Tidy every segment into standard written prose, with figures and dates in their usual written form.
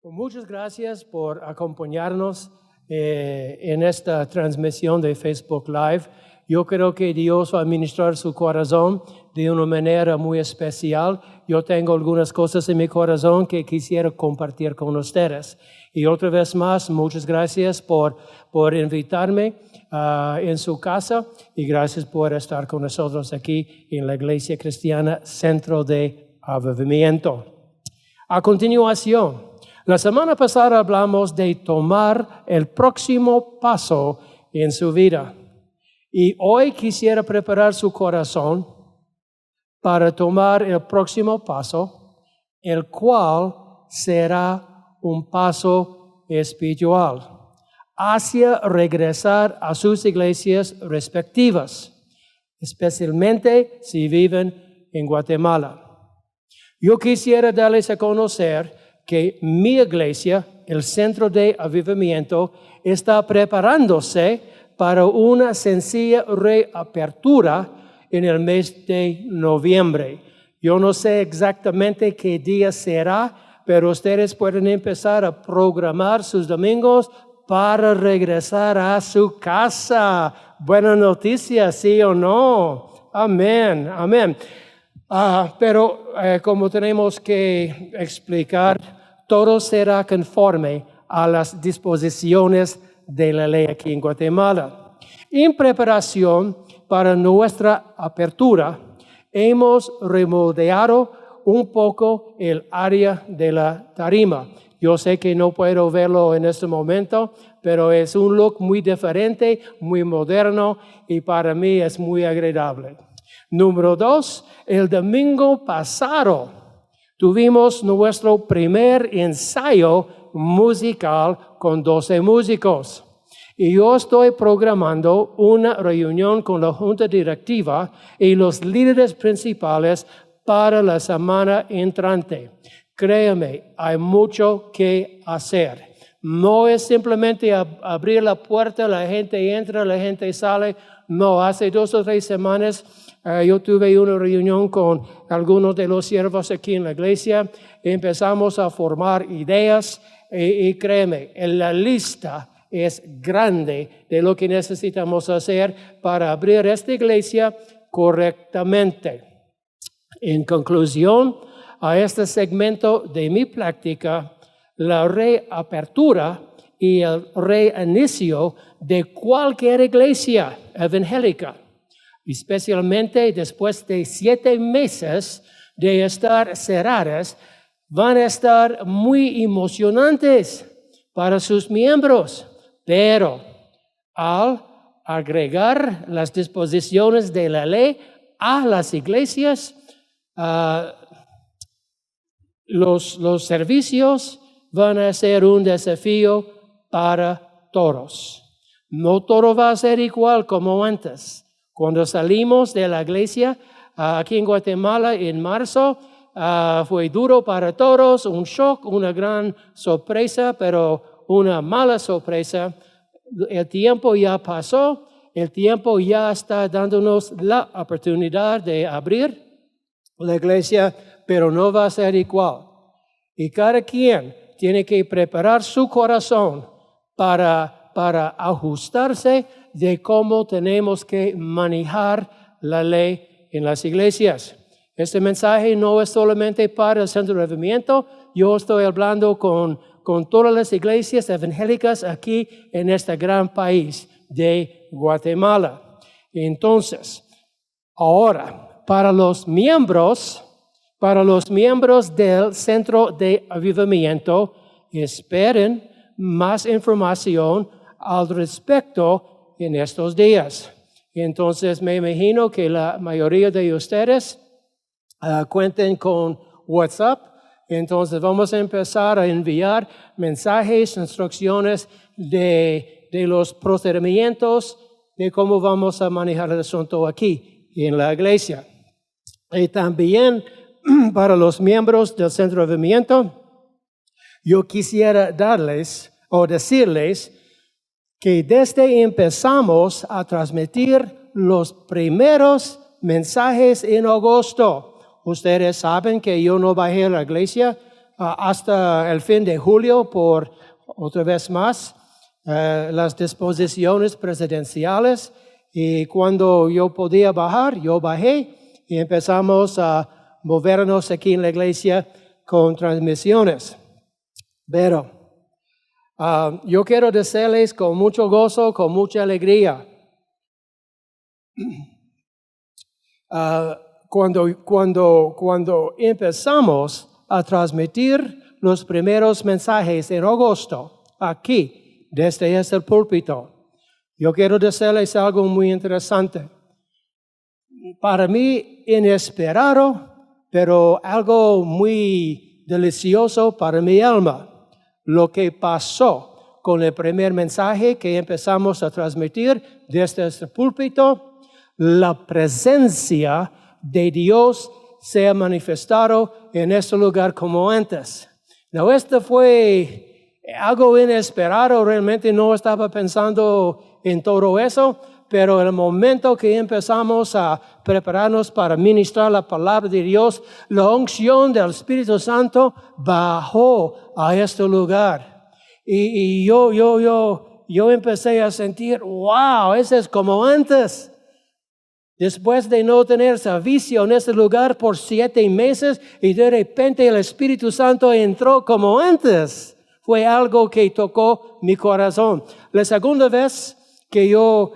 Muchas gracias por acompañarnos en esta transmisión de Facebook Live. Yo creo que Dios va a ministrar su corazón de una manera muy especial. Yo tengo algunas cosas en mi corazón que quisiera compartir con ustedes. Y otra vez más, muchas gracias por invitarme en su casa y gracias por estar con nosotros aquí en la Iglesia Cristiana Centro de Avivamiento. A continuación, la semana pasada hablamos de tomar el próximo paso en su vida. Y hoy quisiera preparar su corazón para tomar el próximo paso, el cual será un paso espiritual, hacia regresar a sus iglesias respectivas, especialmente si viven en Guatemala. Yo quisiera darles a conocer que mi iglesia, el Centro de Avivamiento, está preparándose para una sencilla reapertura en el mes de noviembre. Yo no sé exactamente qué día será, pero ustedes pueden empezar a programar sus domingos para regresar a su casa. Buena noticia, ¿sí o no? Amén, amén. Pero como tenemos que explicar, todo será conforme a las disposiciones de la ley aquí en Guatemala. En preparación para nuestra apertura, hemos remodelado un poco el área de la tarima. Yo sé que no puedo verlo en este momento, pero es un look muy diferente, muy moderno y para mí es muy agradable. Número 2, el domingo pasado tuvimos nuestro primer ensayo musical con 12 músicos. Y yo estoy programando una reunión con la junta directiva y los líderes principales para la semana entrante. Créame, hay mucho que hacer. No es simplemente abrir la puerta, la gente entra, la gente sale. No, hace 2 o 3 semanas yo tuve una reunión con algunos de los siervos aquí en la iglesia. Empezamos a formar ideas y créeme, la lista es grande de lo que necesitamos hacer para abrir esta iglesia correctamente. En conclusión, a este segmento de mi plática, la reapertura y el reinicio de cualquier iglesia evangélica, especialmente después de 7 meses de estar cerradas, van a estar muy emocionantes para sus miembros, pero al agregar las disposiciones de la ley a las iglesias, los servicios van a ser un desafío para todos. No todo va a ser igual como antes. Cuando salimos de la iglesia aquí en Guatemala en marzo, fue duro para todos, un shock, una gran sorpresa, pero una mala sorpresa. El tiempo ya pasó, el tiempo ya está dándonos la oportunidad de abrir la iglesia, pero no va a ser igual. Y cada quien tiene que preparar su corazón para ajustarse de cómo tenemos que manejar la ley en las iglesias. Este mensaje no es solamente para el Centro de Avivamiento. Yo estoy hablando con todas las iglesias evangélicas aquí en este gran país de Guatemala. Entonces, ahora, para los miembros del Centro de Avivamiento, esperen más información al respecto en estos días. Entonces, me imagino que la mayoría de ustedes cuenten con WhatsApp. Entonces, vamos a empezar a enviar mensajes, instrucciones de los procedimientos de cómo vamos a manejar el asunto aquí en la iglesia. Y también para los miembros del Centro de Avivamiento, yo quisiera darles o decirles que desde empezamos a transmitir los primeros mensajes en agosto, ustedes saben que yo no bajé a la iglesia hasta el fin de julio por otra vez más las disposiciones presidenciales. Y cuando yo podía bajar, yo bajé y empezamos a movernos aquí en la iglesia con transmisiones. Pero yo quiero decirles con mucho gozo, con mucha alegría, cuando empezamos a transmitir los primeros mensajes en agosto, aquí, desde este púlpito, yo quiero decirles algo muy interesante. Para mí, inesperado, pero algo muy delicioso para mi alma. Lo que pasó con el primer mensaje que empezamos a transmitir desde este púlpito, la presencia de Dios se ha manifestado en este lugar como antes. No, esto fue algo inesperado, realmente no estaba pensando en todo eso, pero en el momento que empezamos a prepararnos para ministrar la palabra de Dios, la unción del Espíritu Santo bajó a este lugar. Y yo empecé a sentir, wow, eso es como antes. Después de no tener servicio en este lugar por 7 meses y de repente el Espíritu Santo entró como antes. Fue algo que tocó mi corazón. La segunda vez que yo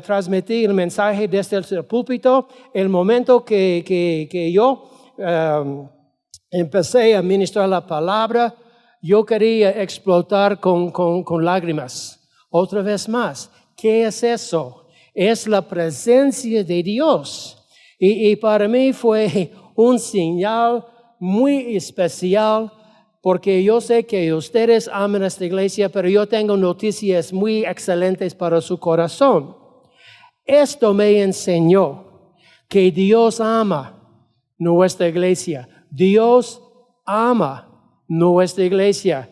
transmití el mensaje desde el púlpito, el momento que yo empecé a ministrar la palabra, yo quería explotar con lágrimas. Otra vez más, ¿qué es eso? Es la presencia de Dios. Y para mí fue un señal muy especial, porque yo sé que ustedes aman esta iglesia, pero yo tengo noticias muy excelentes para su corazón. Esto me enseñó que Dios ama nuestra iglesia. Dios ama nuestra iglesia.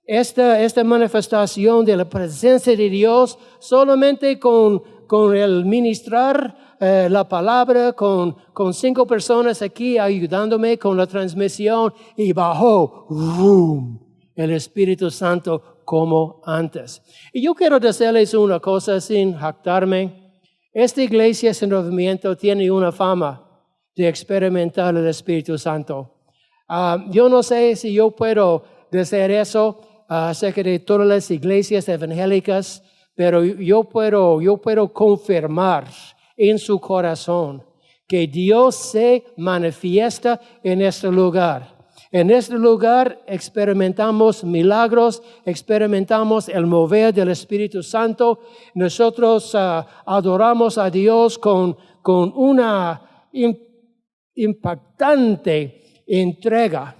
Esta manifestación de la presencia de Dios solamente con el ministrar la palabra, con 5 personas aquí ayudándome con la transmisión, y bajó el Espíritu Santo como antes. Y yo quiero decirles una cosa sin jactarme. Esta iglesia sin movimiento tiene una fama de experimentar el Espíritu Santo. Yo no sé si yo puedo decir eso acerca de todas las iglesias evangélicas, pero yo puedo confirmar en su corazón que Dios se manifiesta en este lugar. En este lugar experimentamos milagros, experimentamos el mover del Espíritu Santo. Nosotros adoramos a Dios con una impactante entrega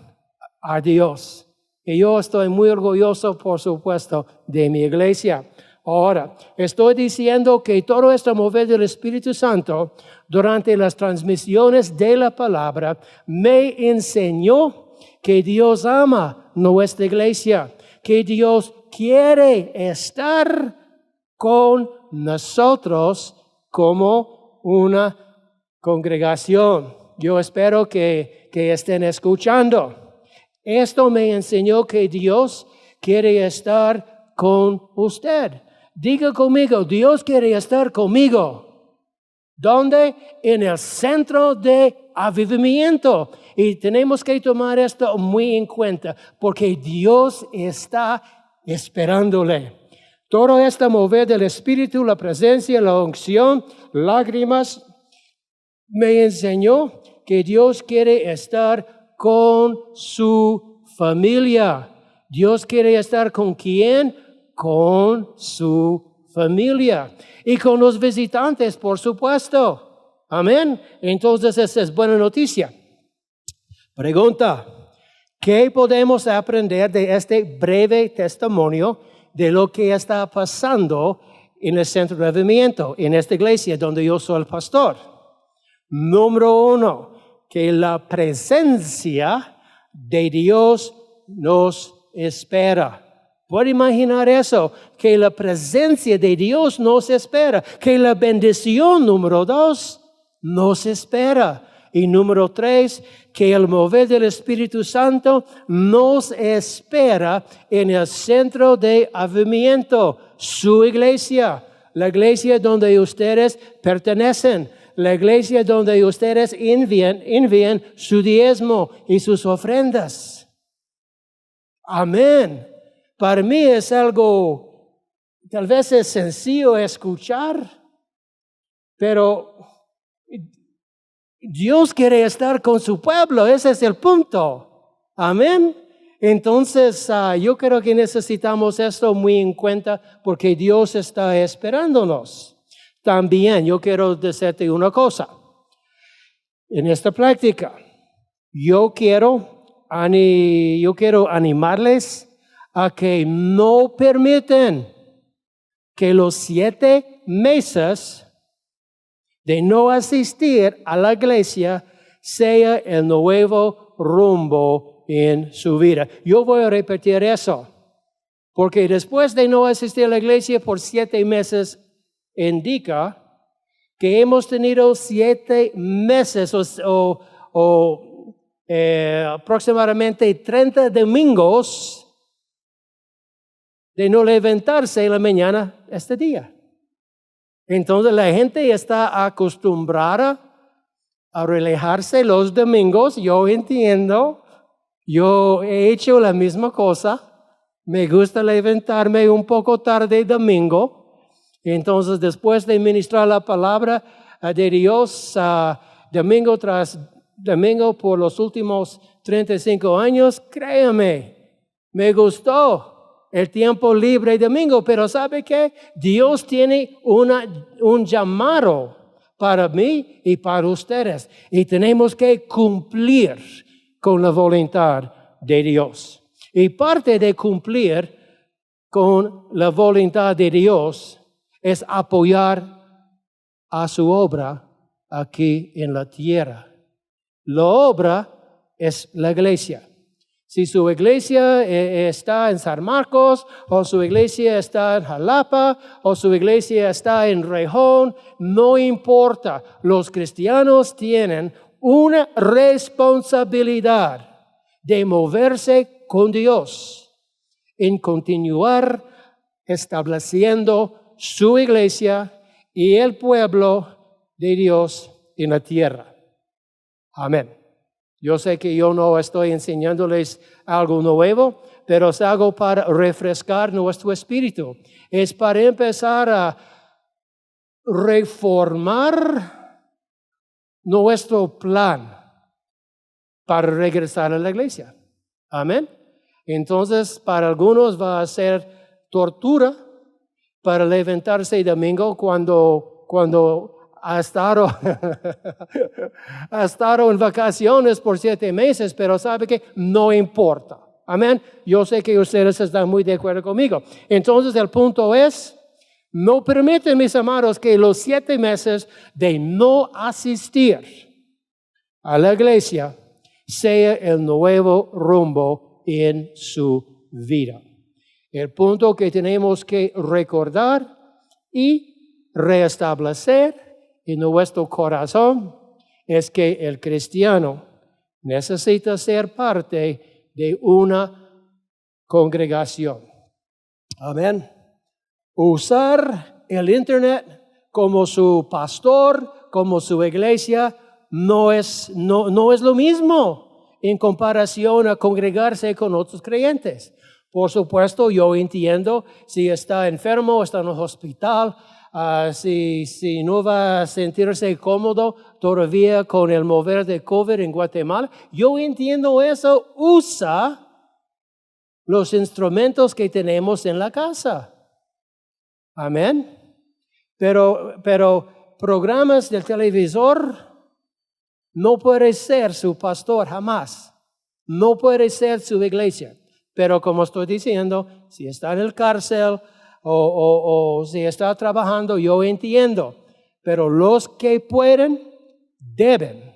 a Dios. Y yo estoy muy orgulloso, por supuesto, de mi iglesia. Ahora, estoy diciendo que todo este mover del Espíritu Santo durante las transmisiones de la palabra me enseñó que Dios ama nuestra iglesia, que Dios quiere estar con nosotros como una congregación. Yo espero que estén escuchando. Esto me enseñó que Dios quiere estar con usted. Diga conmigo, Dios quiere estar conmigo. ¿Dónde? En el centro de avivamiento. Y tenemos que tomar esto muy en cuenta, porque Dios está esperándole. Todo este mover del Espíritu, la presencia, la unción, lágrimas, me enseñó que Dios quiere estar con su familia. Dios quiere estar con ¿quién? Con su familia. Y con los visitantes, por supuesto. Amén. Entonces, esa es buena noticia. Pregunta: ¿qué podemos aprender de este breve testimonio de lo que está pasando en el centro de avivamiento, en esta iglesia donde yo soy el pastor? Número 1, que la presencia de Dios nos espera. ¿Puede imaginar eso? Que la presencia de Dios nos espera. Que la bendición número 2 nos espera. Y número 3, que el mover del Espíritu Santo nos espera en el centro de avivamiento, su iglesia, la iglesia donde ustedes pertenecen, la iglesia donde ustedes envían su diezmo y sus ofrendas. Amén. Para mí es algo, tal vez es sencillo escuchar, pero Dios quiere estar con su pueblo, ese es el punto. Amén. Entonces, yo creo que necesitamos esto muy en cuenta porque Dios está esperándonos. También yo quiero decirte una cosa. En esta práctica, yo quiero animarles a que no permiten que los 7 meses de no asistir a la iglesia sea el nuevo rumbo en su vida. Yo voy a repetir eso, porque después de no asistir a la iglesia por 7 meses, indica que hemos tenido 7 meses aproximadamente 30 domingos de no levantarse en la mañana este día. Entonces la gente está acostumbrada a relajarse los domingos. Yo entiendo, yo he hecho la misma cosa. Me gusta levantarme un poco tarde domingo. Entonces después de ministrar la palabra de Dios domingo tras domingo por los últimos 35 años, créame, me gustó el tiempo libre domingo, pero ¿sabe qué? Dios tiene un llamado para mí y para ustedes, y tenemos que cumplir con la voluntad de Dios. Y parte de cumplir con la voluntad de Dios es apoyar a su obra aquí en la tierra. La obra es la iglesia. Si su iglesia está en San Marcos, o su iglesia está en Jalapa, o su iglesia está en Rejón, no importa. Los cristianos tienen una responsabilidad de moverse con Dios, en continuar estableciendo su iglesia y el pueblo de Dios en la tierra. Amén. Yo sé que yo no estoy enseñándoles algo nuevo, pero es algo para refrescar nuestro espíritu. Es para empezar a reformar nuestro plan para regresar a la iglesia. Amén. Entonces, para algunos va a ser tortura para levantarse domingo cuando ha estado en vacaciones por 7 meses, pero sabe que no importa. Amén. Yo sé que ustedes están muy de acuerdo conmigo. Entonces el punto es, no permiten, mis amados, que los 7 meses de no asistir a la iglesia sea el nuevo rumbo en su vida. El punto que tenemos que recordar y restablecer en nuestro corazón es que el cristiano necesita ser parte de una congregación. Amén. Usar el internet como su pastor, como su iglesia, no es lo mismo en comparación a congregarse con otros creyentes. Por supuesto, yo entiendo si está enfermo, está en el hospital, si no va a sentirse cómodo todavía con el mover de COVID en Guatemala, yo entiendo eso. Usa los instrumentos que tenemos en la casa. Amén. Pero programas del televisor no puede ser su pastor jamás. No puede ser su iglesia. Pero como estoy diciendo, si está en el cárcel o si está trabajando, yo entiendo. Pero los que pueden, deben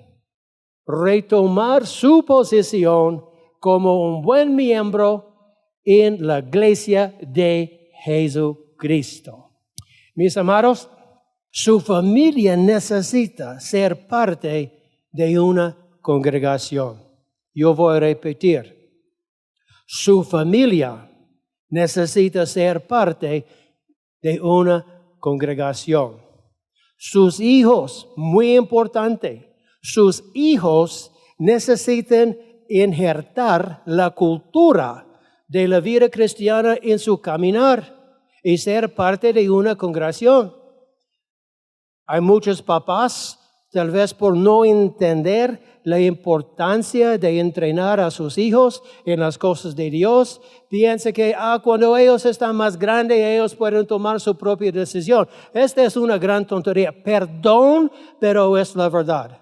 retomar su posición como un buen miembro en la iglesia de Jesucristo. Mis amados, su familia necesita ser parte de una congregación. Yo voy a repetir. Su familia necesita ser parte de una congregación. Sus hijos, muy importante, sus hijos necesitan injertar la cultura de la vida cristiana en su caminar y ser parte de una congregación. Hay muchos papás, tal vez por no entender la importancia de entrenar a sus hijos en las cosas de Dios, piensa que cuando ellos están más grandes, ellos pueden tomar su propia decisión. Esta es una gran tontería. Perdón, pero es la verdad.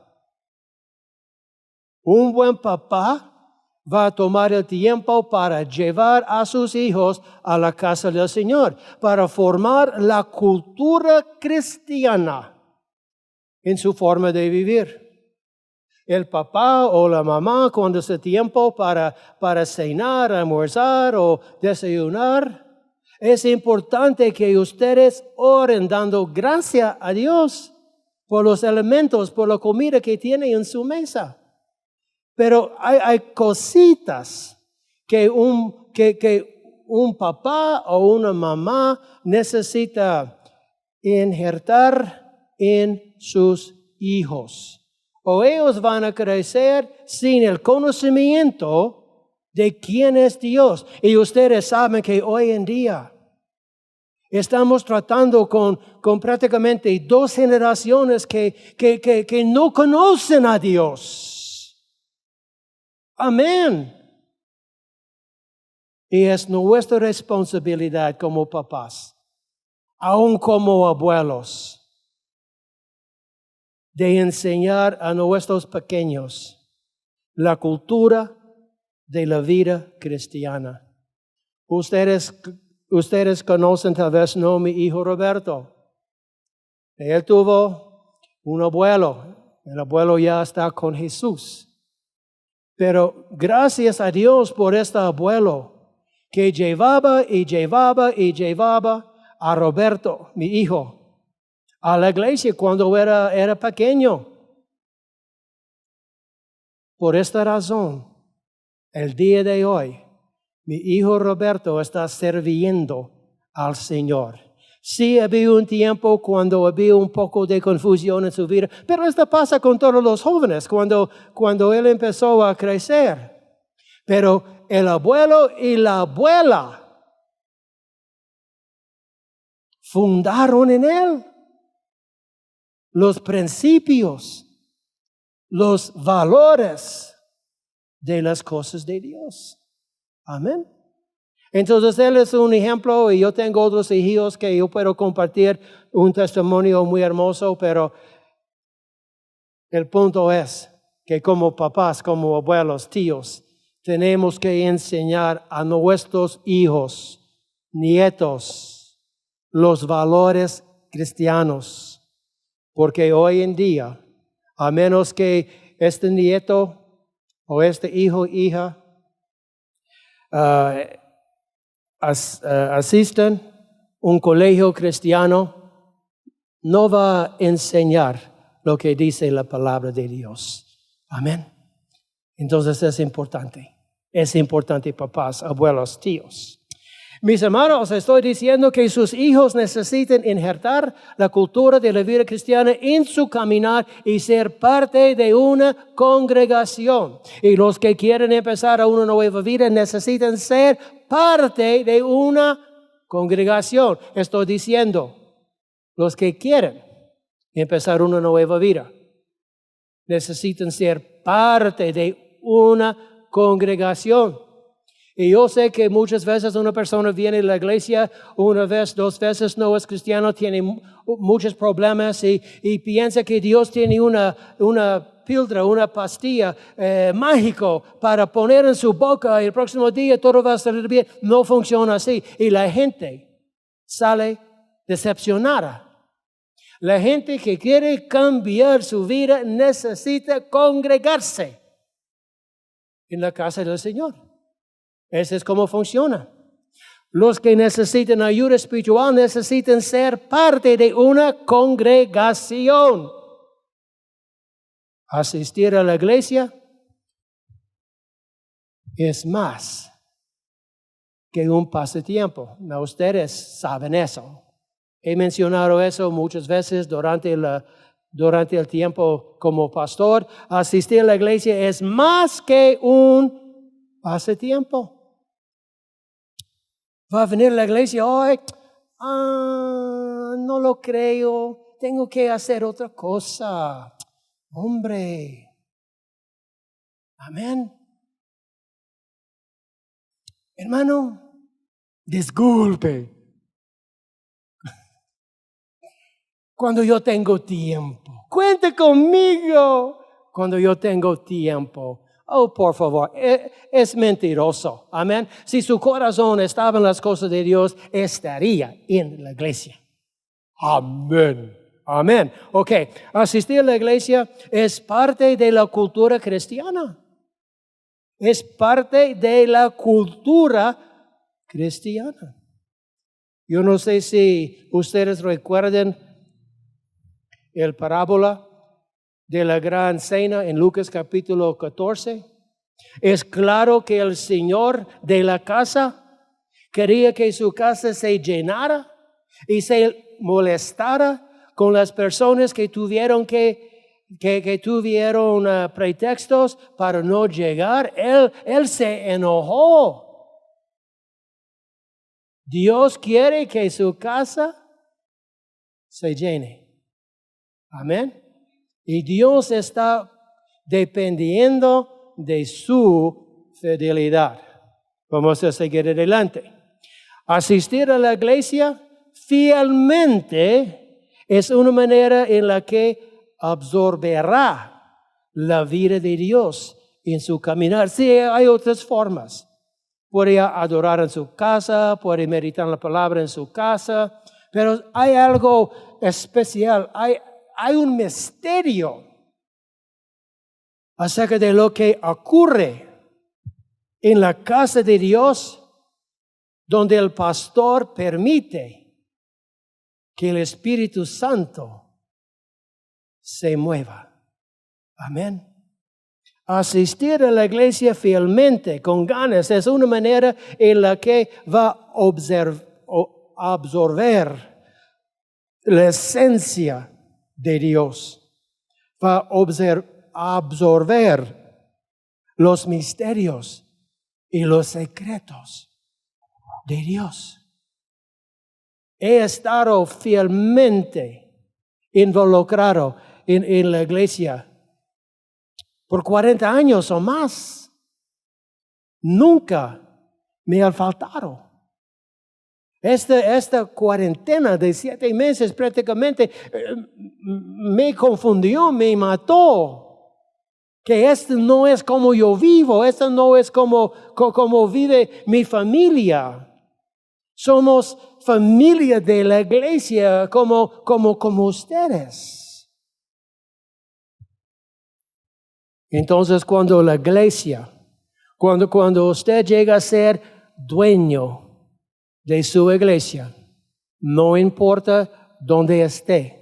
Un buen papá va a tomar el tiempo para llevar a sus hijos a la casa del Señor, para formar la cultura cristiana en su forma de vivir. El papá o la mamá, cuando es tiempo para cenar, almorzar o desayunar, es importante que ustedes oren dando gracias a Dios por los alimentos, por la comida que tienen en su mesa. Pero hay cositas que un papá o una mamá necesita injertar en sus hijos. O ellos van a crecer sin el conocimiento de quién es Dios. Y ustedes saben que hoy en día estamos tratando con prácticamente 2 generaciones que no conocen a Dios. Amén. Y es nuestra responsabilidad como papás, aun como abuelos, de enseñar a nuestros pequeños la cultura de la vida cristiana. Ustedes conocen tal vez no mi hijo Roberto. Él tuvo un abuelo. El abuelo ya está con Jesús. Pero gracias a Dios por este abuelo que llevaba a Roberto, mi hijo, a la iglesia cuando era pequeño. Por esta razón, el día de hoy, mi hijo Roberto está sirviendo al Señor. Sí, había un tiempo cuando había un poco de confusión en su vida, pero esto pasa con todos los jóvenes cuando él empezó a crecer. Pero el abuelo y la abuela fundaron en él los principios, los valores de las cosas de Dios. Amén. Entonces él es un ejemplo y yo tengo otros hijos que yo puedo compartir un testimonio muy hermoso, pero el punto es que como papás, como abuelos, tíos, tenemos que enseñar a nuestros hijos, nietos, los valores cristianos. Porque hoy en día, a menos que este nieto o este hijo, hija, asistan a un colegio cristiano, no va a enseñar lo que dice la palabra de Dios. Amén. Entonces es importante. Es importante, papás, abuelos, tíos. Mis hermanos, estoy diciendo que sus hijos necesitan injertar la cultura de la vida cristiana en su caminar y ser parte de una congregación. Y los que quieren empezar a una nueva vida necesitan ser parte de una congregación. Estoy diciendo, los que quieren empezar una nueva vida necesitan ser parte de una congregación. Y yo sé que muchas veces una persona viene a la iglesia una vez, 2 veces, no es cristiano, tiene muchos problemas y piensa que Dios tiene una píldora, una pastilla mágico para poner en su boca y el próximo día todo va a salir bien. No funciona así y la gente sale decepcionada. La gente que quiere cambiar su vida necesita congregarse en la casa del Señor. Ese es cómo funciona. Los que necesitan ayuda espiritual necesitan ser parte de una congregación. Asistir a la iglesia es más que un pasatiempo. No, ustedes saben eso. He mencionado eso muchas veces durante el tiempo como pastor. Asistir a la iglesia es más que un pasatiempo. Va a venir a la iglesia hoy. No lo creo. Tengo que hacer otra cosa. Hombre. Amén. Hermano, disculpe. Cuando yo tengo tiempo, cuente conmigo. Cuando yo tengo tiempo. Oh, por favor, es mentiroso. Amén. Si su corazón estaba en las cosas de Dios, estaría en la iglesia. Amén. Amén. Ok, asistir a la iglesia es parte de la cultura cristiana. Es parte de la cultura cristiana. Yo no sé si ustedes recuerdan el parábola de la gran cena en Lucas capítulo 14. Es claro que el Señor de la casa quería que su casa se llenara y se molestara con las personas que tuvieron pretextos para no llegar. Él se enojó. Dios quiere que su casa se llene. Amén. Y Dios está dependiendo de su fidelidad. Vamos a seguir adelante. Asistir a la iglesia fielmente es una manera en la que absorberá la vida de Dios en su caminar. Sí, hay otras formas. Puede adorar en su casa, puede meditar la palabra en su casa, pero hay algo especial, hay un misterio acerca de lo que ocurre en la casa de Dios, donde el pastor permite que el Espíritu Santo se mueva. Amén. Asistir a la iglesia fielmente, con ganas, es una manera en la que va a absorber la esencia de Dios. Va a absorber los misterios y los secretos de Dios. He estado fielmente involucrado en la iglesia por 40 años o más. Nunca me ha faltado. Esta cuarentena de 7 meses prácticamente me confundió, me mató. Que esto no es como yo vivo, esto no es como vive mi familia. Somos familia de la iglesia como ustedes. Entonces cuando la iglesia, cuando usted llega a ser dueño de su iglesia, no importa dónde esté,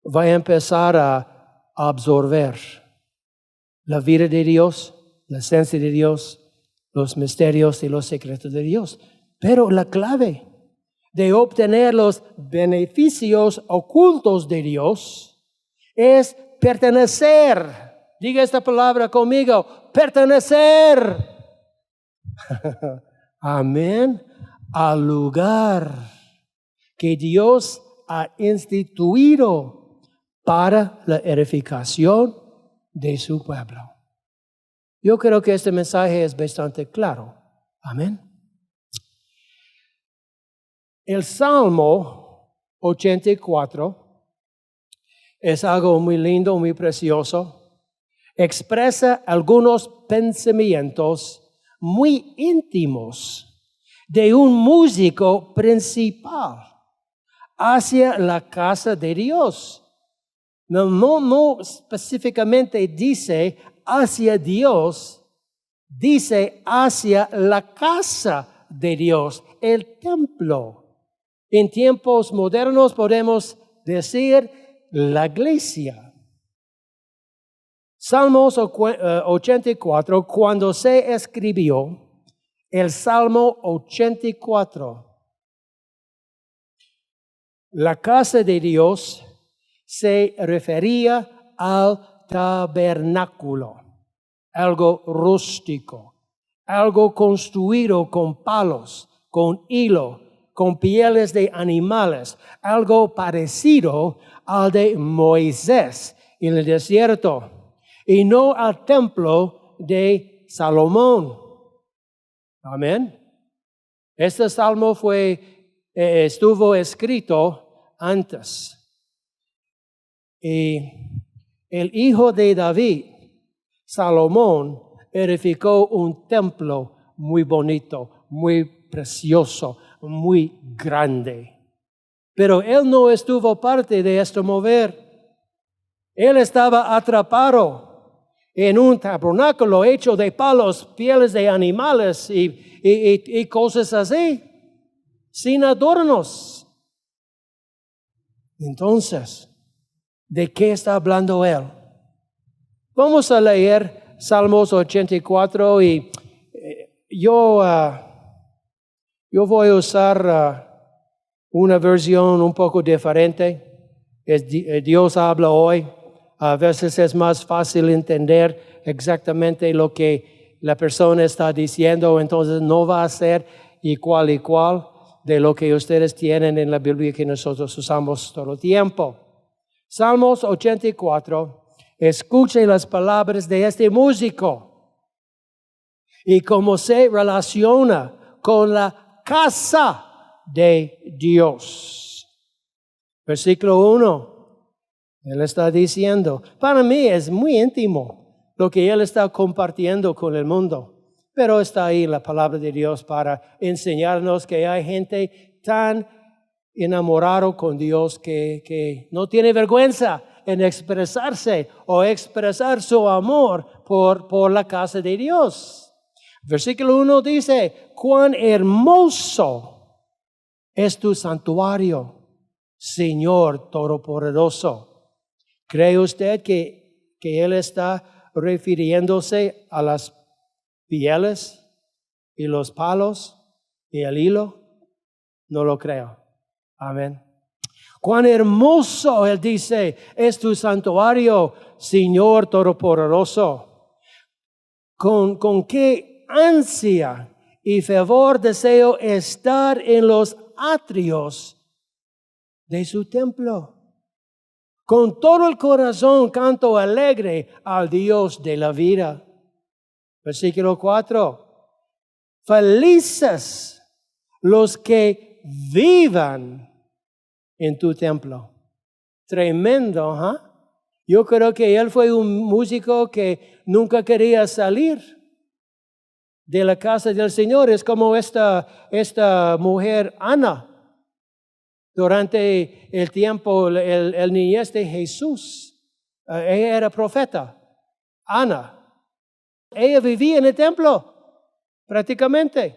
va a empezar a absorber la vida de Dios, la esencia de Dios, los misterios y los secretos de Dios. Pero la clave de obtener los beneficios ocultos de Dios es pertenecer. Diga esta palabra conmigo, pertenecer. Amén. Al lugar que Dios ha instituido para la edificación de su pueblo. Yo creo que este mensaje es bastante claro. Amén. El Salmo 84 es algo muy lindo, muy precioso. Expresa algunos pensamientos muy íntimos de un músico principal hacia la casa de Dios. No específicamente dice hacia Dios, dice hacia la casa de Dios, el templo. En tiempos modernos podemos decir la iglesia. Salmos 84, cuando se escribió el Salmo 84, la casa de Dios se refería al tabernáculo, algo rústico, algo construido con palos, con hilo, con pieles de animales, algo parecido al de Moisés en el desierto, y no al templo de Salomón. Amén. Este salmo estuvo escrito antes. Y el hijo de David, Salomón, edificó un templo muy bonito, muy precioso, muy grande. Pero él no estuvo parte de este mover. Él estaba atrapado en un tabernáculo hecho de palos, pieles de animales y cosas así, sin adornos. Entonces, ¿de qué está hablando él? Vamos a leer Salmos 84 y yo voy a usar una versión un poco diferente. Dios habla hoy. A veces es más fácil entender exactamente lo que la persona está diciendo, entonces no va a ser igual de lo que ustedes tienen en la Biblia que nosotros usamos todo el tiempo. Salmos 84, escuchen las palabras de este músico y cómo se relaciona con la casa de Dios. Versículo 1, él está diciendo, para mí es muy íntimo lo que él está compartiendo con el mundo, pero está ahí la palabra de Dios para enseñarnos que hay gente tan enamorado con Dios que no tiene vergüenza en expresarse o expresar su amor por la casa de Dios. Versículo 1 dice, cuán hermoso es tu santuario, Señor Todopoderoso. ¿Cree usted que Él está refiriéndose a las pieles y los palos y el hilo? No lo creo. Amén. Cuán hermoso, él dice, es tu santuario, Señor Todopoderoso. Con qué ansia y fervor deseo estar en los atrios de su templo. Con todo el corazón canto alegre al Dios de la vida. Versículo 4. Felices los que vivan en tu templo. Tremendo, ¿eh? Yo creo que él fue un músico que nunca quería salir de la casa del Señor. Es como esta mujer Ana. Durante el tiempo, el niñez de Jesús, ella era profeta. Ana. Ella vivía en el templo, prácticamente.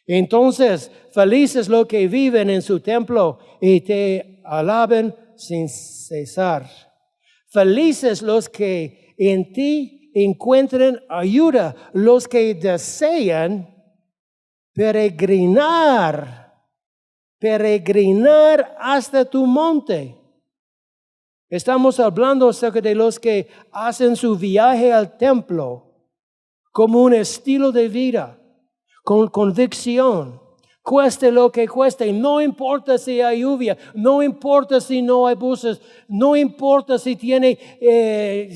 Entonces, felices los que viven en su templo y te alaben sin cesar. Felices los que en ti encuentren ayuda, los que desean peregrinar hasta tu monte. Estamos hablando acerca de los que hacen su viaje al templo como un estilo de vida, con convicción, cueste lo que cueste, no importa si hay lluvia, no importa si no hay buses, no importa si tiene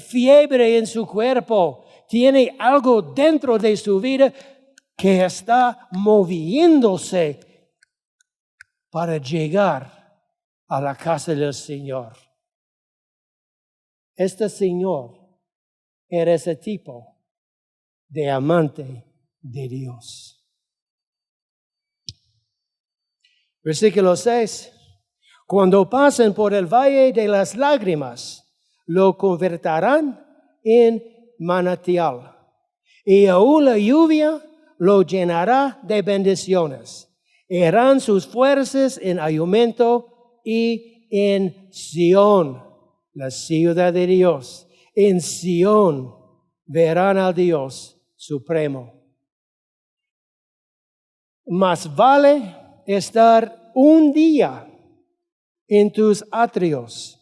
fiebre en su cuerpo, tiene algo dentro de su vida que está moviéndose para llegar a la casa del Señor. Este Señor era ese tipo de amante de Dios. Versículo 6. Cuando pasen por el valle de las lágrimas, lo convertirán en manantial. Y aún la lluvia lo llenará de bendiciones. Harán sus fuerzas en aumento y en Sión. la ciudad de Dios. En Sión verán al Dios supremo. Más vale estar un día en tus atrios.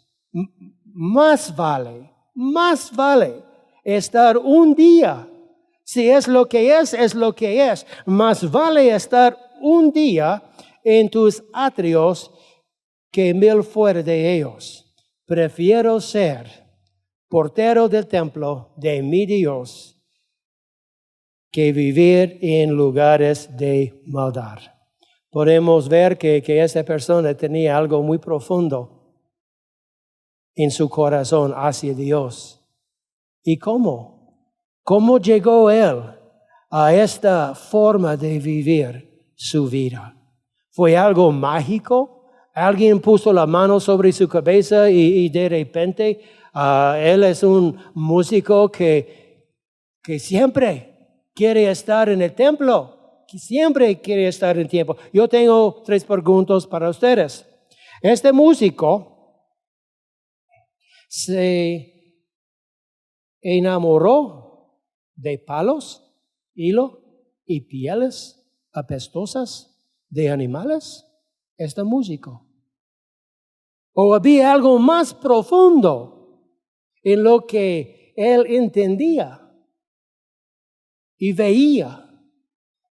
Más vale estar un día. Si es lo que es lo que es. Más vale estar un día en tus atrios que 1000 fuera de ellos. Prefiero ser portero del templo de mi Dios que vivir en lugares de maldad. Podemos ver que esta persona tenía algo muy profundo en su corazón hacia Dios. ¿Y cómo? ¿Cómo llegó él a esta forma de vivir su vida? ¿Fue algo mágico? ¿Alguien puso la mano sobre su cabeza y de repente él es un músico que siempre quiere estar en el templo, que siempre quiere estar en el templo? Yo tengo 3 preguntas para ustedes. Este músico se enamoró de palos, hilo y pieles apestosas de animales. Este músico. ¿O había algo más profundo en lo que él entendía y veía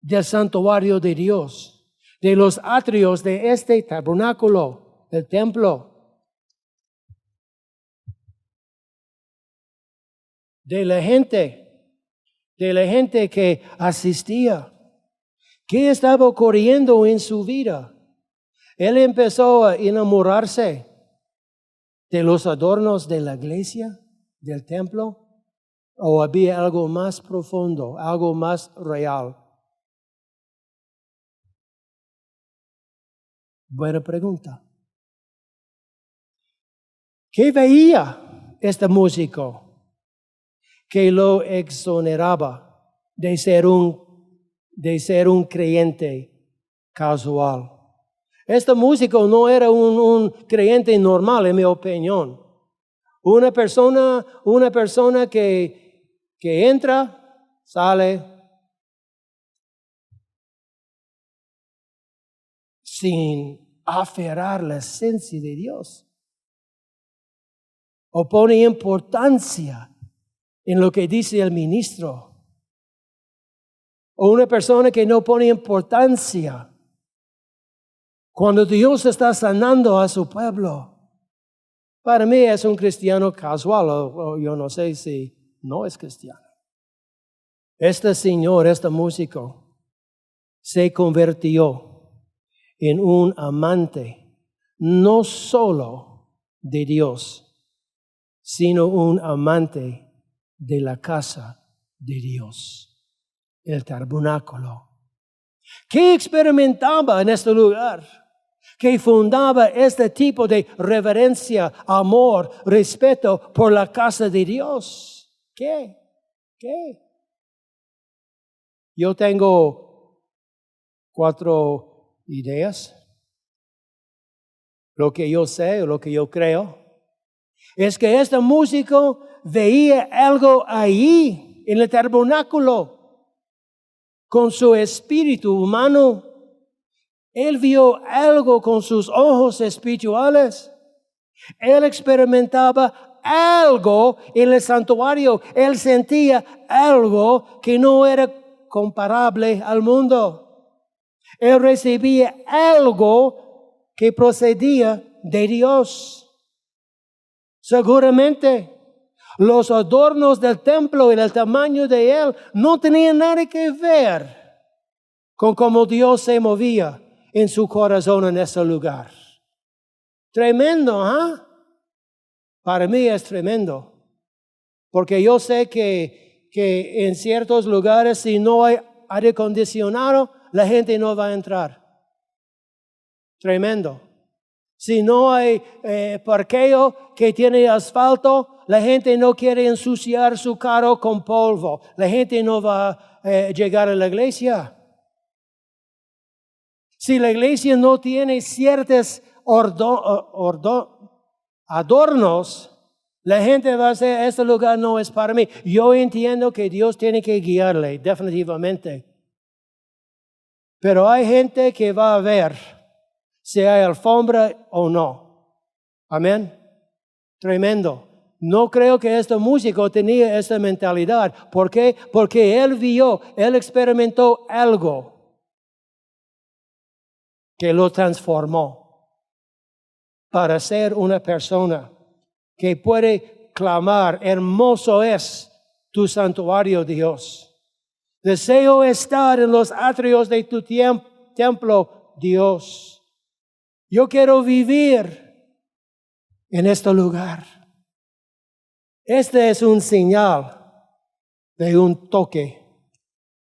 del santuario de Dios, de los atrios de este tabernáculo, el templo, de la gente que asistía? ¿Qué estaba ocurriendo en su vida? Él empezó a enamorarse de los adornos de la iglesia, del templo. ¿O había algo más profundo, algo más real? Buena pregunta. ¿Qué veía este músico que lo exoneraba de ser un creyente casual? Este músico no era un creyente normal, en mi opinión. Una persona que entra, sale, sin aferrar la esencia de Dios. O pone importancia en lo que dice el ministro. O una persona que no pone importancia cuando Dios está sanando a su pueblo. Para mí es un cristiano casual, o yo no sé si no es cristiano. Este señor, este músico, se convirtió en un amante, no solo de Dios, sino un amante de la casa de Dios, el tabernáculo. ¿Qué experimentaba en este lugar? Que fundaba este tipo de reverencia, amor, respeto por la casa de Dios. ¿Qué? Yo tengo 4 ideas. Lo que yo sé, lo que yo creo, es que este músico veía algo ahí en el tabernáculo con su espíritu humano. Él vio algo con sus ojos espirituales. Él experimentaba algo en el santuario. Él sentía algo que no era comparable al mundo. Él recibía algo que procedía de Dios. Seguramente los adornos del templo y el tamaño de él no tenían nada que ver con cómo Dios se movía en su corazón en ese lugar. Tremendo, ¿ah? Para mí es tremendo. Porque yo sé que en ciertos lugares, si no hay aire acondicionado, la gente no va a entrar. Tremendo. Si no hay parqueo que tiene asfalto, la gente no quiere ensuciar su carro con polvo. La gente no va a llegar a la iglesia. Si la iglesia no tiene ciertos adornos, La gente va a decir, este lugar no es para mí. Yo entiendo que Dios tiene que guiarle, definitivamente. Pero hay gente que va a ver si hay alfombra o no. Amén. Tremendo. No creo que este músico tenía esta mentalidad. ¿Por qué? Porque él experimentó algo que lo transformó para ser una persona que puede clamar, hermoso es tu santuario, Dios. Deseo estar en los atrios de tu templo, Dios. Yo quiero vivir en este lugar. Este es un señal de un toque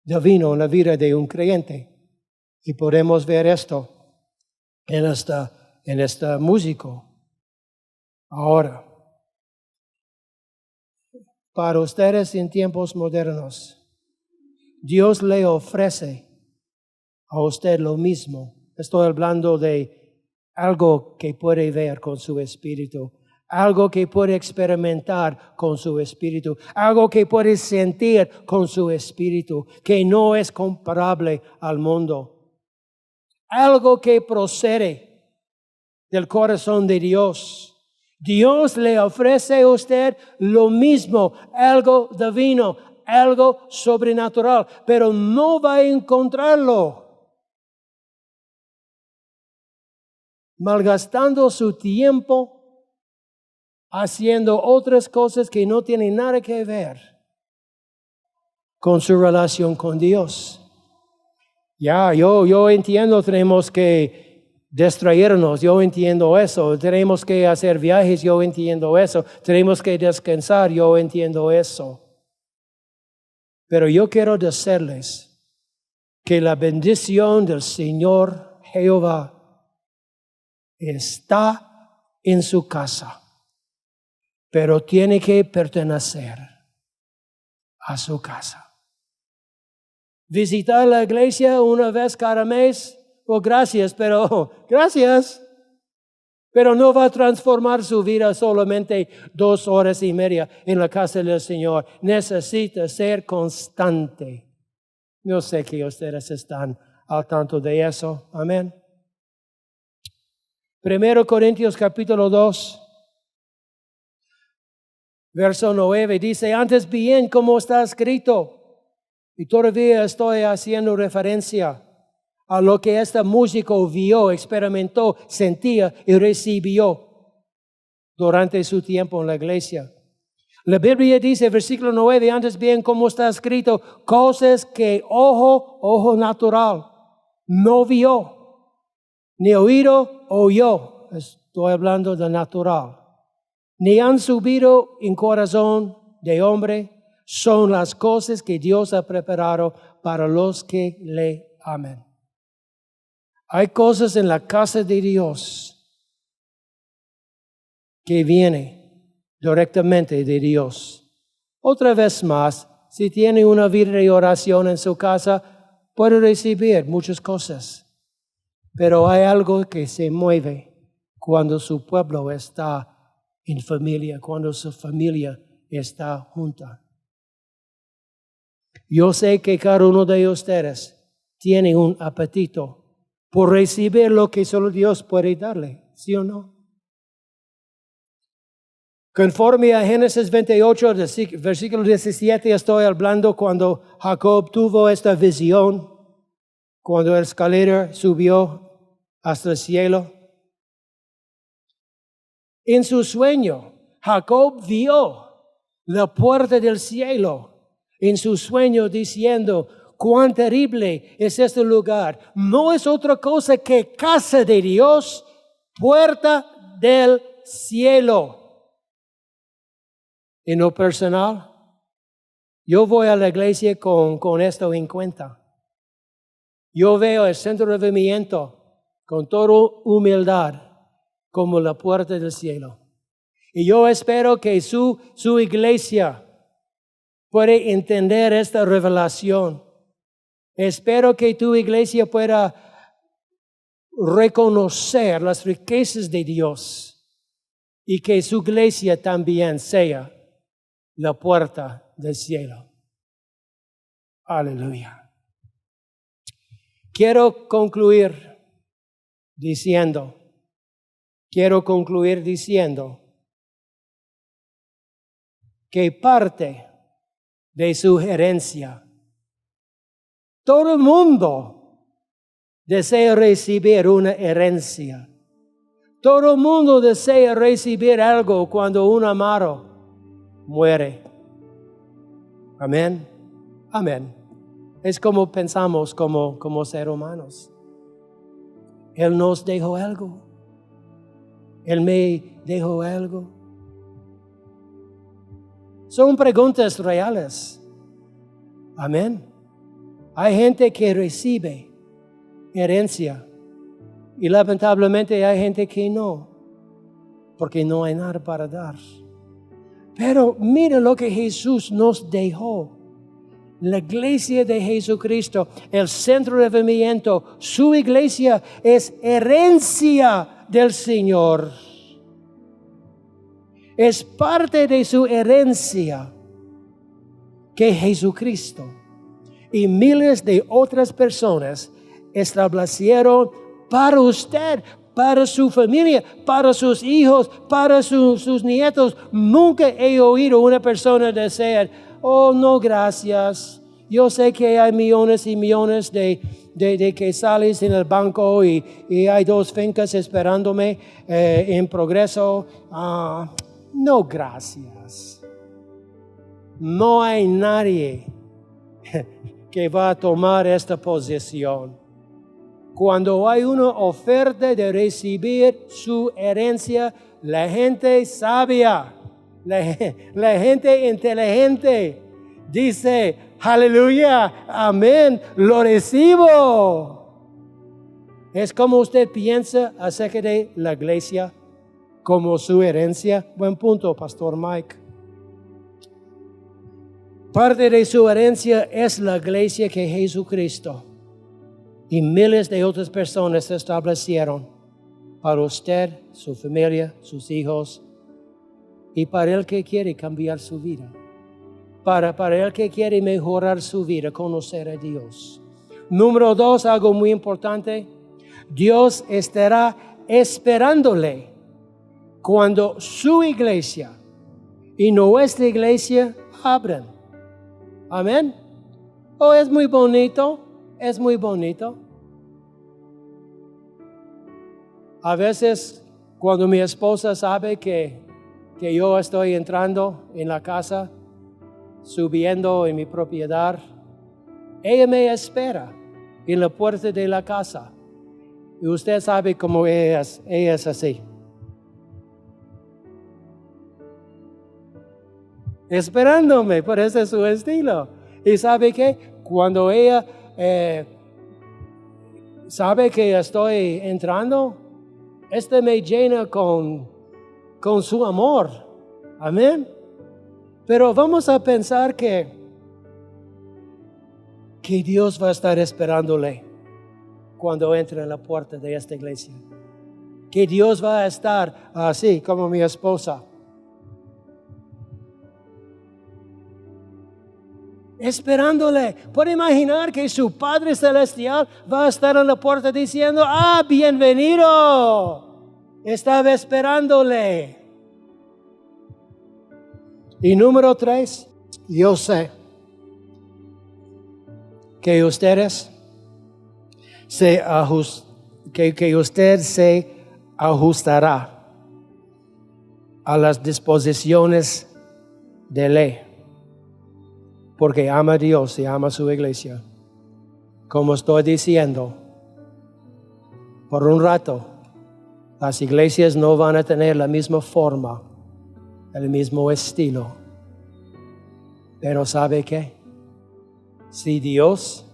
divino en la vida de un creyente. Y podemos ver esto en este músico. Ahora, para ustedes en tiempos modernos, Dios le ofrece a usted lo mismo. Estoy hablando de algo que puede ver con su espíritu, algo que puede experimentar con su espíritu, algo que puede sentir con su espíritu, que no es comparable al mundo. Algo que procede del corazón de Dios. Dios le ofrece a usted lo mismo, algo divino, algo sobrenatural, pero no va a encontrarlo malgastando su tiempo haciendo otras cosas que no tienen nada que ver con su relación con Dios. Yo entiendo, tenemos que distraernos, yo entiendo eso. Tenemos que hacer viajes, yo entiendo eso. Tenemos que descansar, yo entiendo eso. Pero yo quiero decirles que la bendición del Señor Jehová está en su casa, pero tiene que pertenecer a su casa. Visitar la iglesia una vez cada mes, gracias, pero no va a transformar su vida solamente 2 horas y media en la casa del Señor. Necesita ser constante. Yo sé que ustedes están al tanto de eso. Amén. 1 Corintios capítulo 2, verso 9 dice, antes bien como está escrito, y todavía estoy haciendo referencia a lo que este músico vio, experimentó, sentía y recibió durante su tiempo en la iglesia. La Biblia dice, versículo 9, antes bien como está escrito, cosas que ojo natural, no vio, ni oído oyó, estoy hablando de natural, ni han subido en corazón de hombre, son las cosas que Dios ha preparado para los que le aman. Hay cosas en la casa de Dios que vienen directamente de Dios. Otra vez más, si tiene una vida de oración en su casa, puede recibir muchas cosas. Pero hay algo que se mueve cuando su pueblo está en familia, cuando su familia está junta. Yo sé que cada uno de ustedes tiene un apetito por recibir lo que solo Dios puede darle, ¿sí o no? Conforme a Génesis 28, versículo 17, estoy hablando cuando Jacob tuvo esta visión, cuando el escalera subió hasta el cielo. En su sueño, Jacob vio la puerta del cielo. En su sueño diciendo, cuán terrible es este lugar. No es otra cosa que casa de Dios, puerta del cielo. En lo personal, yo voy a la iglesia con esto en cuenta. Yo veo el centro de avivamiento con toda humildad como la puerta del cielo. Y yo espero que su iglesia puede entender esta revelación. Espero que tu iglesia pueda reconocer las riquezas de Dios y que su iglesia también sea la puerta del cielo. Aleluya. Quiero concluir diciendo que parte de su herencia, todo el mundo desea recibir una herencia. Todo el mundo desea recibir algo cuando un amado muere. Amén. Amén. Es como pensamos como seres humanos. Él nos dejó algo. Él me dejó algo. Son preguntas reales. Amén. Hay gente que recibe herencia y lamentablemente hay gente que no, porque no hay nada para dar. Pero mira lo que Jesús nos dejó. La iglesia de Jesucristo, el centro de avivamiento, su iglesia es herencia del Señor. Es parte de su herencia que Jesucristo y miles de otras personas establecieron para usted, para su familia, para sus hijos, para sus nietos. Nunca he oído una persona decir, oh, no, gracias. Yo sé que hay millones y millones de que sales en el banco y hay 2 fincas esperándome en progreso. No, gracias. No hay nadie que va a tomar esta posición. Cuando hay una oferta de recibir su herencia, la gente sabia, la gente inteligente dice, aleluya, amén, lo recibo. Es como usted piensa acerca de la iglesia como su herencia. Buen punto, Pastor Mike. Parte de su herencia es la iglesia que Jesucristo y miles de otras personas se establecieron para usted, su familia, sus hijos y para el que quiere cambiar su vida. Para el que quiere mejorar su vida, conocer a Dios. Número 2, algo muy importante. Dios estará esperándole cuando su iglesia y nuestra iglesia abran. Amén. Oh, es muy bonito. Es muy bonito. A veces, cuando mi esposa sabe que yo estoy entrando en la casa, subiendo en mi propiedad, ella me espera en la puerta de la casa. Y usted sabe cómo ella es así. Esperándome, por ese es su estilo. Y sabe que cuando ella sabe que estoy entrando, me llena con su amor. Amén. Pero vamos a pensar que Dios va a estar esperándole cuando entre en la puerta de esta iglesia. Que Dios va a estar así como mi esposa. Esperándole. Puede imaginar que su Padre Celestial va a estar en la puerta diciendo, bienvenido. Estaba esperándole. Y número 3, yo sé que ustedes que usted se ajustará a las disposiciones de ley. Porque ama a Dios y ama a su iglesia. Como estoy diciendo, por un rato, las iglesias no van a tener la misma forma, el mismo estilo. Pero ¿sabe qué? Si Dios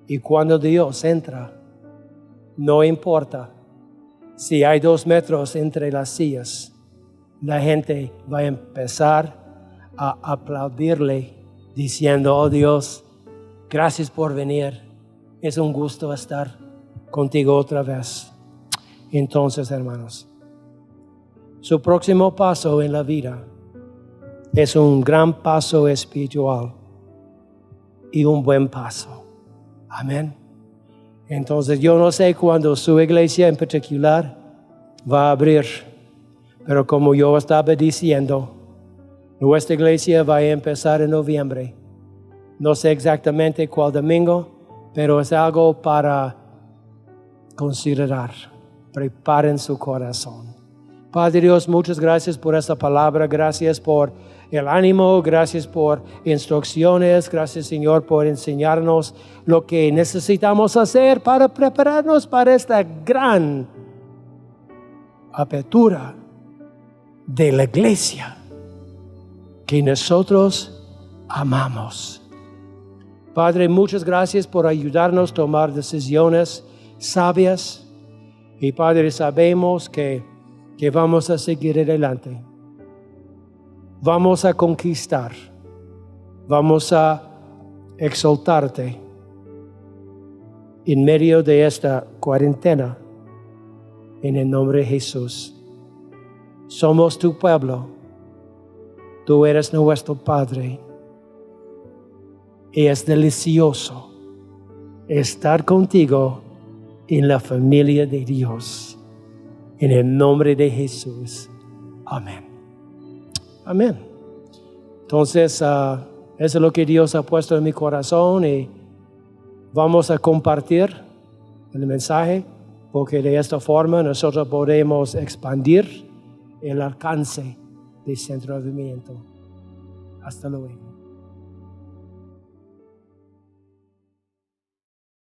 y cuando Dios entra, no importa si hay 2 metros entre las sillas, la gente va a empezar a aplaudirle diciendo, oh Dios, gracias por venir. Es un gusto estar contigo otra vez. Entonces, hermanos, su próximo paso en la vida es un gran paso espiritual y un buen paso. Amén. Entonces yo no sé cuándo su iglesia en particular va a abrir, pero como yo estaba diciendo, nuestra iglesia va a empezar en noviembre. No sé exactamente cuál domingo, pero es algo para considerar. Preparen su corazón. Padre Dios, muchas gracias por esta palabra. Gracias por el ánimo. Gracias por instrucciones. Gracias, Señor, por enseñarnos lo que necesitamos hacer para prepararnos para esta gran apertura de la iglesia que nosotros amamos. Padre, muchas gracias por ayudarnos a tomar decisiones sabias. Y Padre, sabemos que vamos a seguir adelante. Vamos a conquistar. Vamos a exaltarte en medio de esta cuarentena. En el nombre de Jesús. Somos tu pueblo. Tú eres nuestro Padre. Y es delicioso estar contigo en la familia de Dios. En el nombre de Jesús. Amén. Amén. Entonces, eso es lo que Dios ha puesto en mi corazón y vamos a compartir el mensaje porque de esta forma nosotros podemos expandir el alcance del Centro de Avivamiento. Hasta luego.